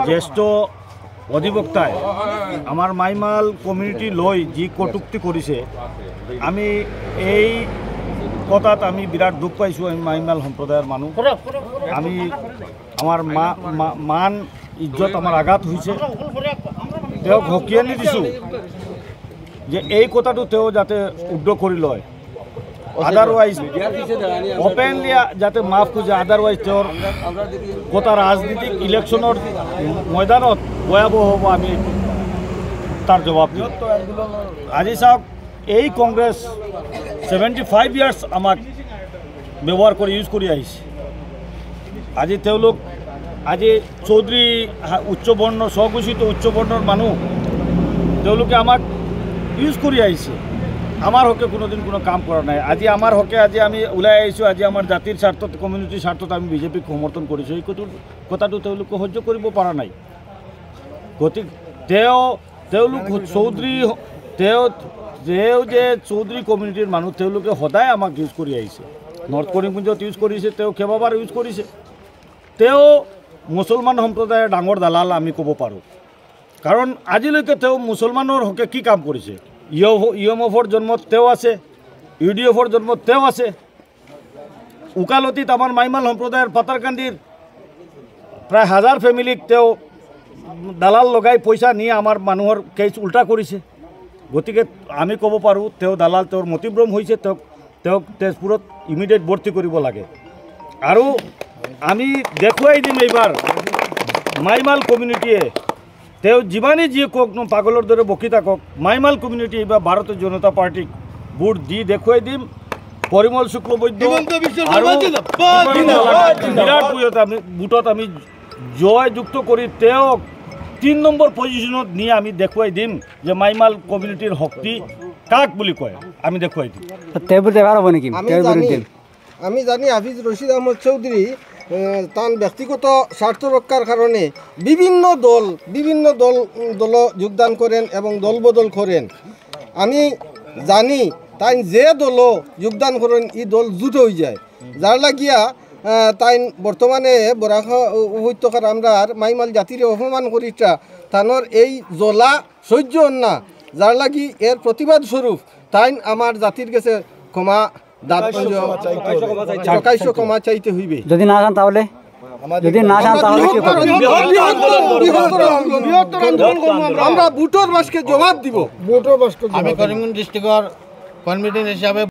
জ্যেষ্ঠ অধিবক্তায় আমাৰ মাইমাল কমিউনিটি লৈ যি কটুক্তি কৰিছে আমি এই কথাত আমি বিরাট দুঃখ পাইছোঁ। আমি মাইমাল সম্প্রদায়ের মানুষ, আমি আমার মান ইজ্জত আমার আঘাত হয়েছে। তেওঁক হকিয়ানি দিছোঁ যে এই কথাটো তেওঁ যাতে উদ্ধ কৰি লয়, আদাৰওয়াইজ ওপেনলি যাতে মাফ খুঁজে, আদাৰওয়াইজ তেওঁৰ কথা রাজনীতিক ইলেকশনের ময়দানত ভয়াবহ হব, আমি তার জবাব দিই। আজি চাওক, এই কংগ্রেস 75 ইয়ার্স আমাক ব্যবহার করে ইউজ করে আহিছে। আজি তেওঁলোক আজি চৌধুরী উচ্চবর্ণ স্বঘোষিত উচ্চবর্ণর মানুষ তেওঁলোকে আমাক ইউজ করে আহিছে। আমার হকে কোনোদিন কোনো কাম করা নাই। আজি আমার হকে আজি আমি ওলাই আহিছোঁ। আজি আমার জাতির স্বার্থত, কমিউনিটির স্বার্থত আমি বিজেপিক সমর্থন কৰিছোঁ। এই কথাটো তেওঁলোকে সহ্য কৰিব পৰা নাই। গতিকে তেওঁলোক চৌধুৰী যে চৌধুৰী কমিউনিটিৰ মানুহ, তেওঁলোকে সদায় আমাক ইউজ কৰি আহিছে। নৰ্থ কৰিমগঞ্জত ইউজ কৰিছে, তেওঁ কেইবাবাৰ ইউজ কৰিছে। তেওঁ মুছলমান সম্প্ৰদায়ৰ ডাঙৰ দালাল আমি ক'ব পাৰোঁ, কাৰণ আজিলৈকে তেওঁ মুছলমানৰ হকে কি কাম কৰিছে। ইএমএফৰ জন্মত তেওঁ আছে, ইউডিএফৰ জন্মত তেওঁ আছে। উকালতিত আমাৰ মাইমাল সম্প্ৰদায়ৰ পাতাৰকান্দিৰ প্ৰায় 1000 ফেমিলিক তেওঁ দালাল লগাই পইচা নিয়ে আমাৰ মানুহৰ কেছ উল্টা কৰিছে। গতিকে আমি ক'ব পাৰোঁ তেওঁ দালাল, তেওঁৰ মতিভ্ৰম হৈছে। তেওঁক তেজপুৰত ইমিডিয়েট ভৰ্তি কৰিব লাগে। আৰু আমি দেখুৱাই দিম এইবাৰ মাইমাল কমিউনিটিয়ে, তেওঁ যিমানেই যিয়ে কওক ন, পাগলৰ দৰে বকি থাকক, মাইমাল কমিউনিটি এইবাৰ ভাৰতীয় জনতা পাৰ্টিক ভোট দি দেখুৱাই দিম। পৰিমল শুক্লবৈদ্য আৰু বিৰাট ভোটত আমি জয়যুক্ত কৰি তেওঁক 3 নম্বৰ পজিশ্যনত নিয়ে আমি দেখুৱাই দিম যে মাইমাল কমিউনিটিৰ শক্তি কাক বুলি কয়, আমি দেখুৱাই দিম। আমি জানি হাফিজ রশিদ আহমদ চৌধুরী তার ব্যক্তিগত স্বার্থ রক্ষার কারণে বিভিন্ন দল যোগদান করেন এবং দলবদল করেন। আমি জানি তাই যে দল যোগদান করেন এই দল জুট হয়ে যায়, যার লাগিয়া তাই বর্তমানে বরাক উপত্যকার আমরার মাইমাল জাতির অপমান করিটা তানোর এই জ্বলা সহ্য না, যার লাগি এর প্রতিবাদ স্বরূপ তাই আমার জাতির কাছে ক্ষমা ক্ষমা চাইতে হইবে। যদি না চান তাহলে আমরা বুটোর বাসকে জবাব দিব। আমি করিমগঞ্জ ডিস্ট্রিক্টর কনভিনেন্ট হিসাবে